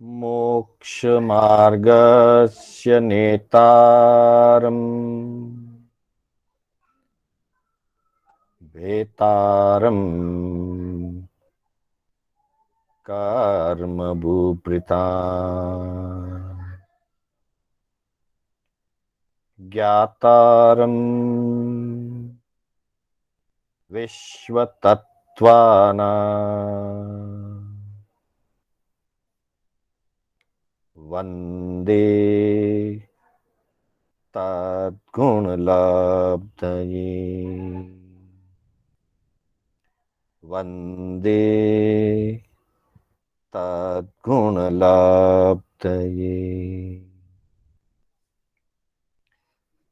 मोक्षमार्गस्य नेतारम् भेतारम् कर्मभूभृता ज्ञातारम् विश्वतत्त्वानाम् वन्दे तद्गुणलब्धये वन्दे तद्गुणलब्धये।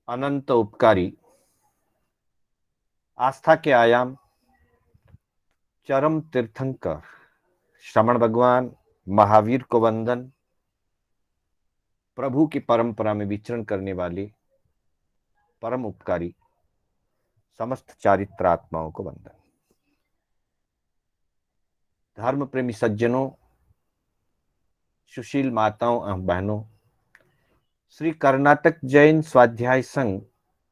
अनंत उपकारी, आस्था के आयाम, चरम तीर्थंकर श्रमण भगवान महावीर को वंदन। प्रभु की परंपरा में विचरण करने वाले परम उपकारी समस्त चारित्रात्माओं को वंदन। धर्म प्रेमी सज्जनों, सुशील माताओं एवं बहनों, श्री कर्नाटक जैन स्वाध्याय संघ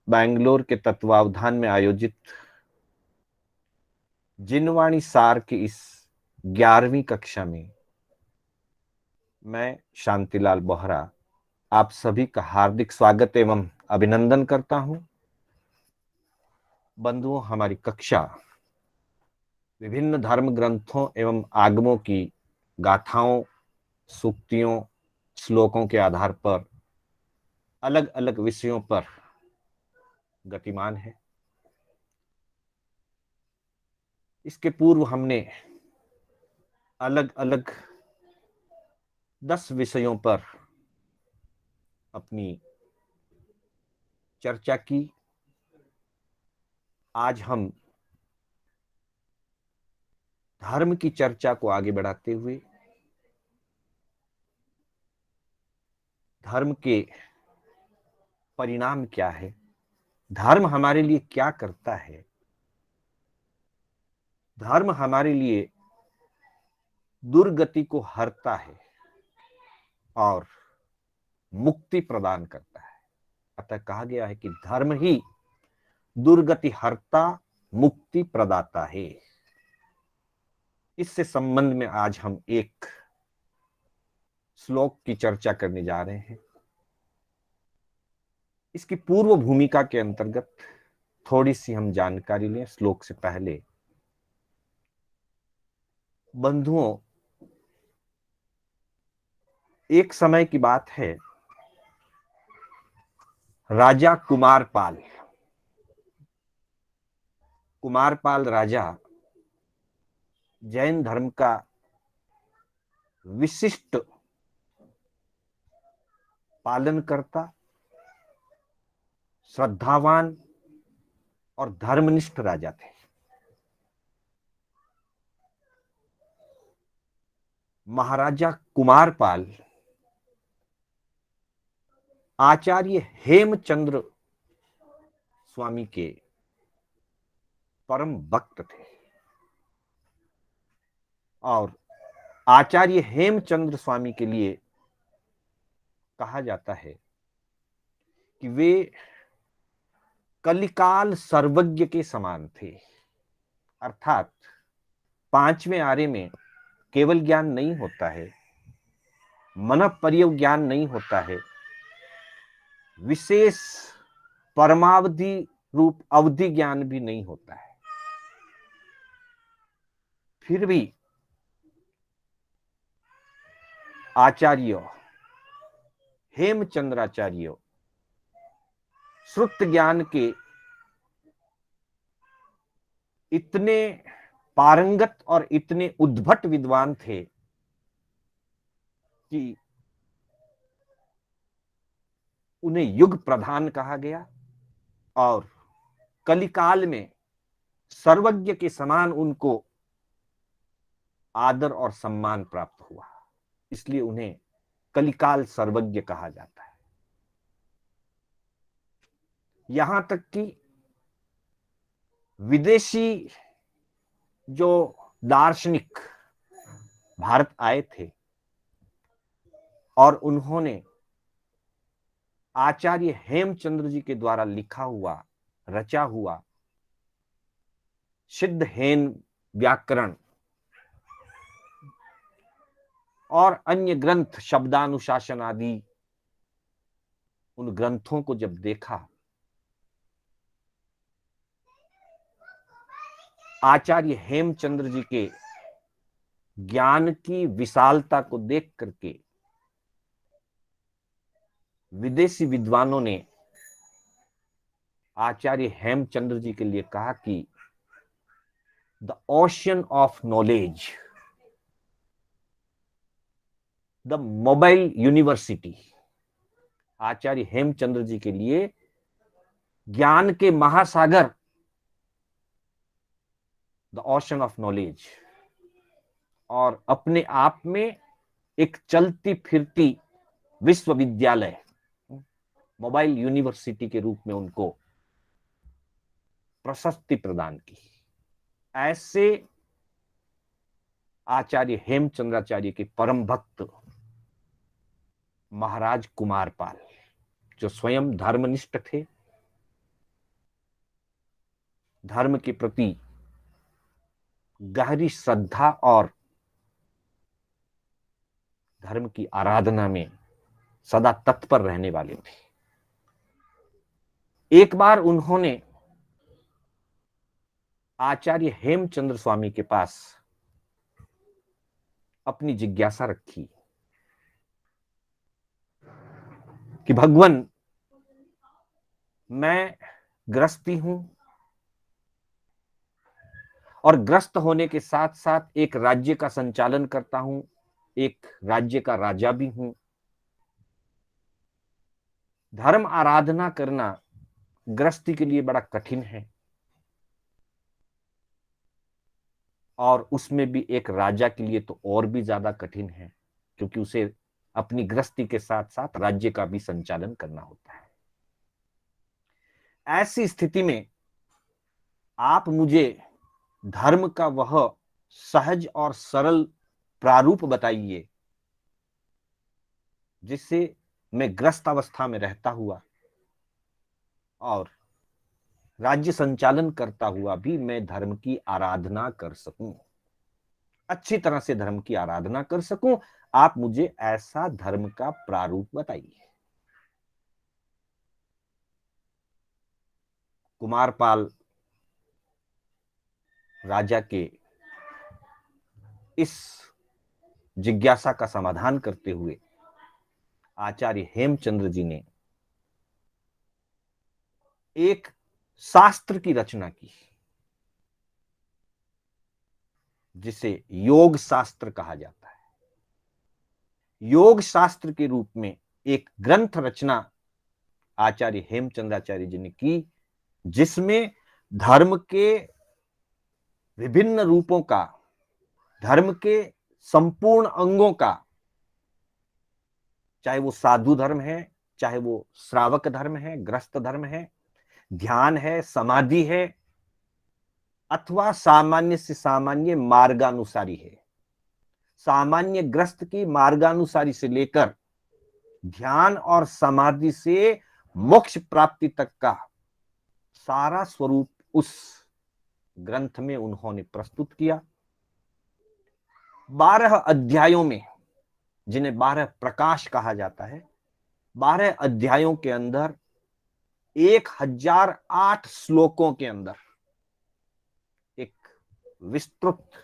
बैंगलोर के तत्वावधान में आयोजित जिनवाणी सार की इस 11वीं कक्षा में मैं शांतिलाल बोहरा आप सभी का हार्दिक स्वागत एवं अभिनंदन करता हूं। बंधुओं, हमारी कक्षा विभिन्न धर्म ग्रंथों एवं आगमों की गाथाओं, सूक्तियों, श्लोकों के आधार पर अलग अलग विषयों पर गतिमान है। इसके पूर्व हमने अलग अलग 10 विषयों पर अपनी चर्चा की। आज हम धर्म की चर्चा को आगे बढ़ाते हुए धर्म के परिणाम क्या है, धर्म हमारे लिए क्या करता है, धर्म हमारे लिए दुर्गति को हरता है और मुक्ति प्रदान करता है। अतः कहा गया है कि धर्म ही दुर्गति हरता, मुक्ति प्रदाता है। इससे संबंध में आज हम एक श्लोक की चर्चा करने जा रहे हैं। इसकी पूर्व भूमिका के अंतर्गत थोड़ी सी हम जानकारी लें श्लोक से पहले। बंधुओं, एक समय की बात है, राजा कुमारपाल राजा जैन धर्म का विशिष्ट पालन करता, श्रद्धावान और धर्मनिष्ठ राजा थे। महाराजा कुमारपाल आचार्य हेमचंद्र स्वामी के परम भक्त थे और आचार्य हेमचंद्र स्वामी के लिए कहा जाता है कि वे कलिकाल सर्वज्ञ के समान थे। अर्थात 5वें आर्य में केवल ज्ञान नहीं होता है, मन पर्यव ज्ञान नहीं होता है, विशेष परमावधि रूप अवधि ज्ञान भी नहीं होता है। फिर भी आचार्य हेमचंद्राचार्य श्रुत ज्ञान के इतने पारंगत और इतने उद्भट विद्वान थे कि उन्हें युग प्रधान कहा गया और कलिकाल में सर्वज्ञ के समान उनको आदर और सम्मान प्राप्त हुआ। इसलिए उन्हें कलिकाल सर्वज्ञ कहा जाता है। यहां तक कि विदेशी जो दार्शनिक भारत आए थे, और उन्होंने आचार्य हेमचंद्र जी के द्वारा लिखा हुआ, रचा हुआ सिद्ध हेन व्याकरण और अन्य ग्रंथ, शब्दानुशासन आदि, उन ग्रंथों को जब देखा, आचार्य हेमचंद्र जी के ज्ञान की विशालता को देख करके विदेशी विद्वानों ने आचार्य हेमचंद्र जी के लिए कहा कि the ocean of knowledge, the mobile university, Acharya Hemchandra ji के लिए ज्ञान के महासागर, द ओशन ऑफ नॉलेज, और अपने आप में एक चलती फिरती विश्वविद्यालय, मोबाइल यूनिवर्सिटी के रूप में उनको प्रशस्ति प्रदान की। ऐसे आचार्य हेमचंद्राचार्य के परम भक्त महाराज कुमारपाल, जो स्वयं धर्मनिष्ठ थे, धर्म के प्रति गहरी श्रद्धा और धर्म की आराधना में सदा तत्पर रहने वाले थे। एक बार उन्होंने आचार्य हेमचंद्र स्वामी के पास अपनी जिज्ञासा रखी कि भगवान, मैं ग्रस्ती हूं और ग्रस्त होने के साथ साथ एक राज्य का संचालन करता हूं, एक राज्य का राजा भी हूं। धर्म आराधना करना गृहस्थी के लिए बड़ा कठिन है, और उसमें भी एक राजा के लिए तो और भी ज्यादा कठिन है, क्योंकि उसे अपनी गृहस्थी के साथ साथ राज्य का भी संचालन करना होता है। ऐसी स्थिति में आप मुझे धर्म का वह सहज और सरल प्रारूप बताइए जिससे मैं ग्रस्त अवस्था में रहता हुआ और राज्य संचालन करता हुआ भी मैं धर्म की आराधना कर सकूं, अच्छी तरह से धर्म की आराधना कर सकूं। आप मुझे ऐसा धर्म का प्रारूप बताइए। कुमारपाल राजा के इस जिज्ञासा का समाधान करते हुए आचार्य हेमचंद्र जी ने एक शास्त्र की रचना की जिसे योग शास्त्र कहा जाता है। योग शास्त्र के रूप में एक ग्रंथ रचना आचार्य हेमचंद्राचार्य जी ने की, जिसमें धर्म के विभिन्न रूपों का, धर्म के संपूर्ण अंगों का, चाहे वो साधु धर्म है, चाहे वो श्रावक धर्म है, ग्रस्त धर्म है, ध्यान है, समाधि है, अथवा सामान्य से सामान्य मार्गानुसारी है, सामान्य ग्रस्त की मार्गानुसारी से लेकर ध्यान और समाधि से मोक्ष प्राप्ति तक का सारा स्वरूप उस ग्रंथ में उन्होंने प्रस्तुत किया। 12 अध्यायों में, जिन्हें 12 प्रकाश कहा जाता है, 12 अध्यायों के अंदर 1008 श्लोकों के अंदर एक विस्तृत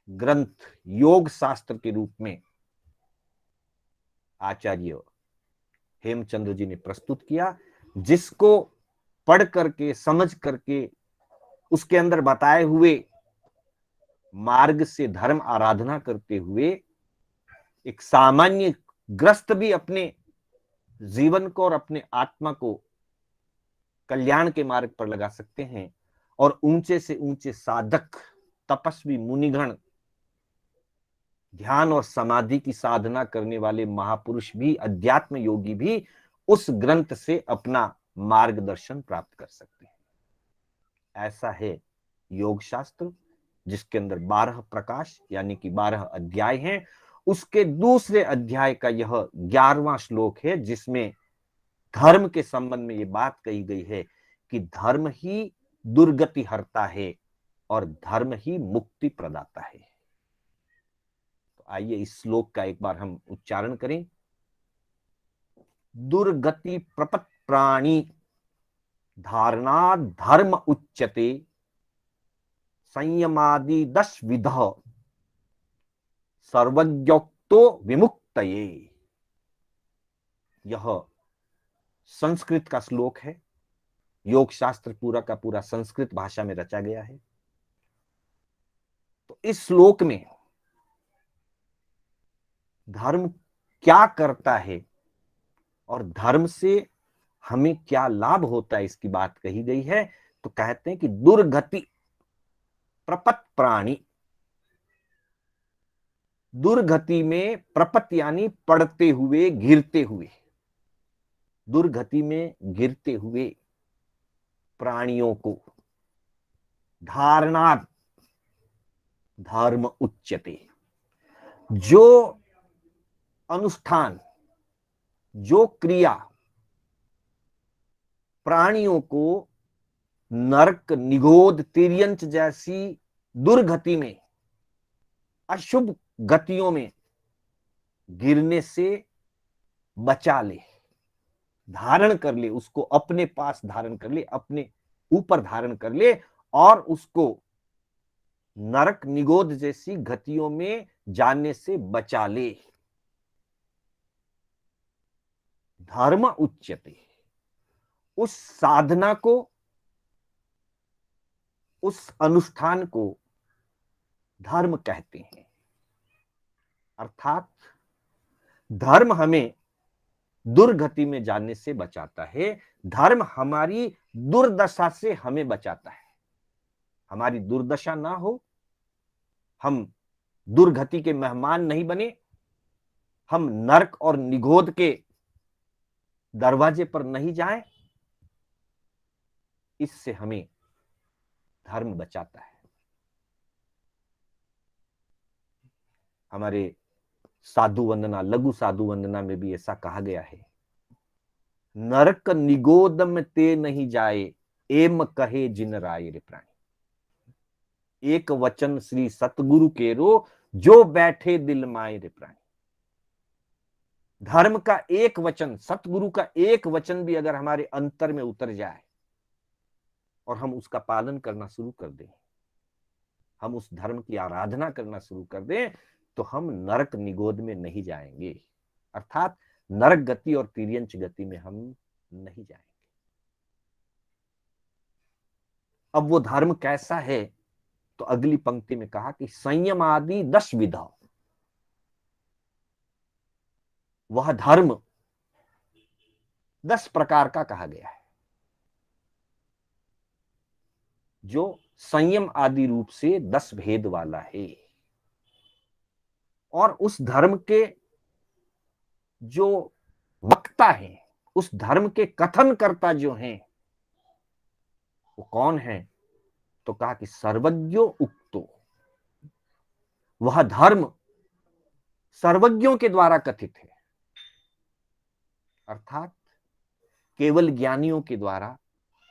ग्रंथ योग शास्त्र के रूप में आचार्य हेमचंद्र जी ने प्रस्तुत किया, जिसको पढ़ करके, समझ करके, उसके अंदर बताए हुए मार्ग से धर्म आराधना करते हुए एक सामान्य ग्रस्त भी अपने जीवन को और अपने आत्मा को कल्याण के मार्ग पर लगा सकते हैं, और ऊंचे से ऊंचे साधक, तपस्वी, मुनिगण, ध्यान और समाधि की साधना करने वाले महापुरुष भी, अध्यात्म योगी भी उस ग्रंथ से अपना मार्गदर्शन प्राप्त कर सकते हैं। ऐसा है योग शास्त्र, जिसके अंदर 12 प्रकाश यानी कि 12 अध्याय हैं। उसके दूसरे अध्याय का यह 11वां श्लोक है, जिसमें धर्म के संबंध में ये बात कही गई है कि धर्म ही दुर्गति हरता है और धर्म ही मुक्ति प्रदाता है। तो आइए इस श्लोक का एक बार हम उच्चारण करें। दुर्गति प्रपत प्राणी धारणा धर्म उच्यते संयमादि 10 विध सर्वज्ञोक्तो विमुक्तये। यह संस्कृत का श्लोक है। योग शास्त्र पूरा का पूरा संस्कृत भाषा में रचा गया है। तो इस श्लोक में धर्म क्या करता है और धर्म से हमें क्या लाभ होता है, इसकी बात कही गई है। तो कहते हैं कि दुर्गति प्रपत प्राणी, दुर्गति में प्रपत यानी पड़ते हुए, गिरते हुए, दुर्गति में गिरते हुए प्राणियों को धारणा धर्म उच्यते, जो अनुष्ठान, जो क्रिया प्राणियों को नरक, निगोद, तिर्यंच जैसी दुर्गति में, अशुभ गतियों में गिरने से बचा ले, धारण कर ले, उसको अपने पास धारण कर ले, अपने ऊपर धारण कर ले और उसको नरक, निगोद जैसी गतियों में जाने से बचा ले। धर्म उच्यते, उस साधना को, उस अनुष्ठान को धर्म कहते हैं। अर्थात धर्म हमें दुर्गति में जाने से बचाता है। धर्म हमारी दुर्दशा से हमें बचाता है। हमारी दुर्दशा ना हो, हम दुर्गति के मेहमान नहीं बने, हम नरक और निगोद के दरवाजे पर नहीं जाएं, इससे हमें धर्म बचाता है। हमारे साधु वंदना, लघु साधु वंदना में भी ऐसा कहा गया है, नरक निगोदम ते नहीं जाए, एम कहे जिन राय रे प्राणी। एक वचन श्री सतगुरु के रो, जो बैठे दिल माए रे प्राणी। धर्म का एक वचन, सतगुरु का एक वचन भी अगर हमारे अंतर में उतर जाए और हम उसका पालन करना शुरू कर दें, हम उस धर्म की आराधना करना शुरू कर दें, तो हम नरक निगोद में नहीं जाएंगे। अर्थात नरक गति और तिर्यंच गति में हम नहीं जाएंगे। अब वो धर्म कैसा है, तो अगली पंक्ति में कहा कि संयम आदि 10 विधा, वह धर्म 10 प्रकार का कहा गया है, जो संयम आदि रूप से 10 भेद वाला है। और उस धर्म के जो वक्ता है, उस धर्म के कथन करता जो हैं, वो कौन है? तो कहा कि सर्वज्ञो उक्तो, वह धर्म सर्वज्ञों के द्वारा कथित है। अर्थात केवल ज्ञानियों के द्वारा,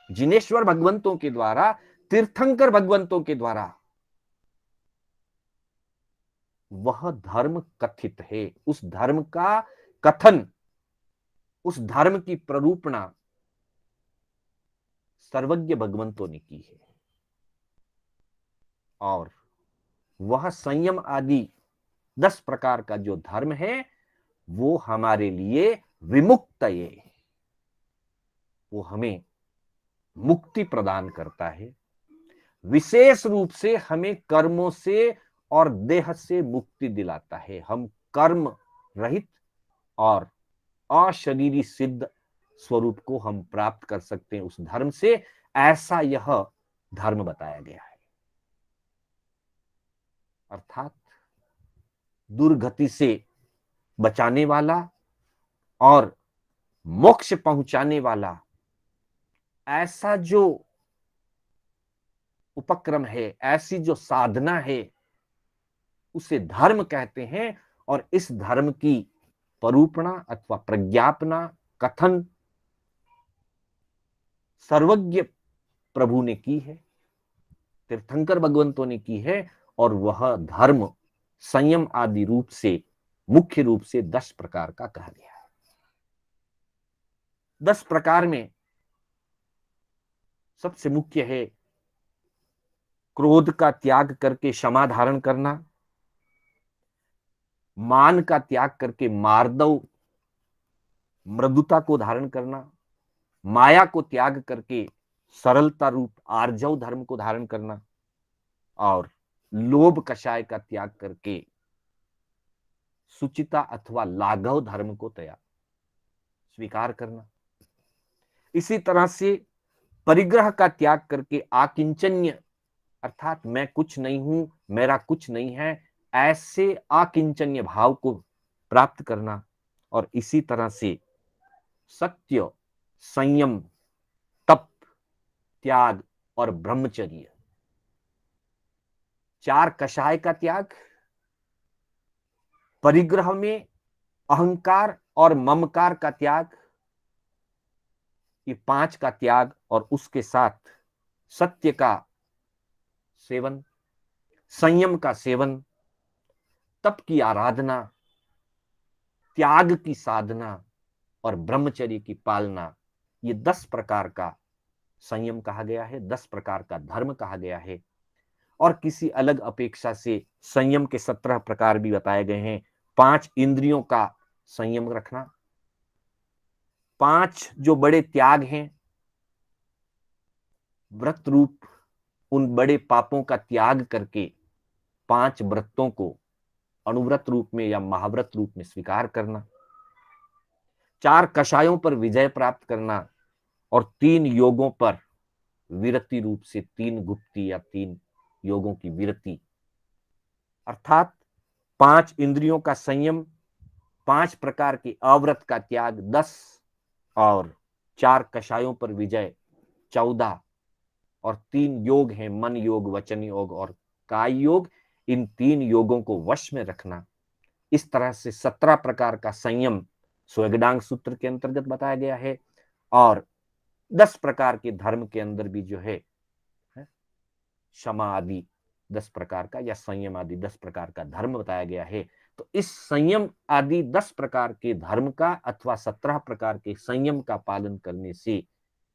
जिनेश्वर भगवंतों के द्वारा, तीर्थंकर भगवंतों के द्वारा वह धर्म कथित है। उस धर्म का कथन, उस धर्म की प्ररूपणा सर्वज्ञ भगवंतों ने की है। और वह संयम आदि 10 प्रकार का जो धर्म है, वो हमारे लिए विमुक्त है, वो हमें मुक्ति प्रदान करता है। विशेष रूप से हमें कर्मों से और देह से मुक्ति दिलाता है। हम कर्म रहित और अशरीरी सिद्ध स्वरूप को हम प्राप्त कर सकते हैं उस धर्म से। ऐसा यह धर्म बताया गया है। अर्थात दुर्गति से बचाने वाला और मोक्ष पहुंचाने वाला ऐसा जो उपक्रम है, ऐसी जो साधना है, उसे धर्म कहते हैं। और इस धर्म की परूपणा अथवा प्रज्ञापना कथन सर्वज्ञ प्रभु ने की है, तीर्थंकर भगवंतों ने की है। और वह धर्म संयम आदि रूप से मुख्य रूप से 10 प्रकार का कहा गया है। 10 प्रकार में सबसे मुख्य है क्रोध का त्याग करके क्षमा धारण करना, मान का त्याग करके मार्दव मृदुता को धारण करना, माया को त्याग करके सरलता रूप आर्जव धर्म को धारण करना, और लोभ कषाय का त्याग करके सुचिता अथवा लाघव धर्म को स्वीकार करना। इसी तरह से परिग्रह का त्याग करके आकिंचन्य अर्थात मैं कुछ नहीं हूं, मेरा कुछ नहीं है, ऐसे आकिंचन्य भाव को प्राप्त करना। और इसी तरह से सत्य, संयम, तप, त्याग और ब्रह्मचर्य, 4 कषाय का त्याग, परिग्रह में अहंकार और ममकार का त्याग, ये 5 का त्याग, और उसके साथ सत्य का सेवन, संयम का सेवन, तप की आराधना, त्याग की साधना और ब्रह्मचर्य की पालना, ये 10 प्रकार का संयम कहा गया है, 10 प्रकार का धर्म कहा गया है। और किसी अलग अपेक्षा से संयम के 17 प्रकार भी बताए गए हैं। 5 इंद्रियों का संयम रखना, 5 जो बड़े त्याग हैं, व्रत रूप उन बड़े पापों का त्याग करके 5 व्रतों को अनुव्रत रूप में या महाव्रत रूप में स्वीकार करना, 4 कषायों पर विजय प्राप्त करना, और 3 योगों पर विरति रूप से 3 गुप्ती या 3 योगों की विरति, अर्थात 5 इंद्रियों का संयम, 5 प्रकार के अव्रत का त्याग 10, और 4 कषायों पर विजय 14, और 3 योग हैं, मन योग, वचन योग और काय योग। इन 3 योगों को वश में रखना। इस तरह से 17 प्रकार का संयम स्वगडांग सूत्र के अंतर्गत बताया गया है। और 10 प्रकार के धर्म के अंदर भी जो है क्षमा आदि 10 प्रकार का या संयम आदि 10 प्रकार का धर्म बताया गया है। तो इस संयम आदि 10 प्रकार के धर्म का अथवा 17 प्रकार के संयम का पालन करने से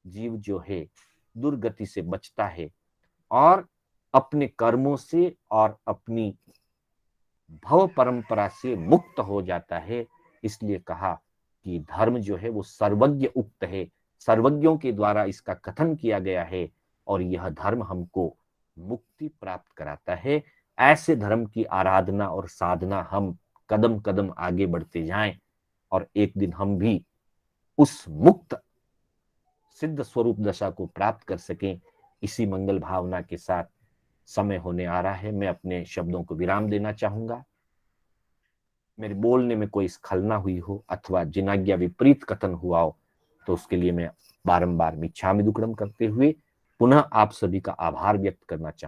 जीव जो है दुर्गति से बचता है और अपने कर्मों से और अपनी भव परंपरा से मुक्त हो जाता है। इसलिए कहा कि धर्म जो है वो सर्वज्ञ उक्त है, सर्वज्ञों के द्वारा इसका कथन किया गया है, और यह धर्म हमको मुक्ति प्राप्त कराता है। ऐसे धर्म की आराधना और साधना हम कदम कदम आगे बढ़ते जाएं, और एक दिन हम भी उस मुक्त सिद्ध स्वरूप दशा को प्राप्त कर सकें। इसी मंगल भावना के साथ समय होने आ रहा है, मैं अपने शब्दों को विराम देना चाहूंगा। मेरे बोलने में कोई स्खलना हुई हो अथवा जिनाज्ञा विपरीत कथन हुआ हो तो उसके लिए मैं बारंबार मिच्छामि दुक्कडम करते हुए पुनः आप सभी का आभार व्यक्त करना चाहूंगा।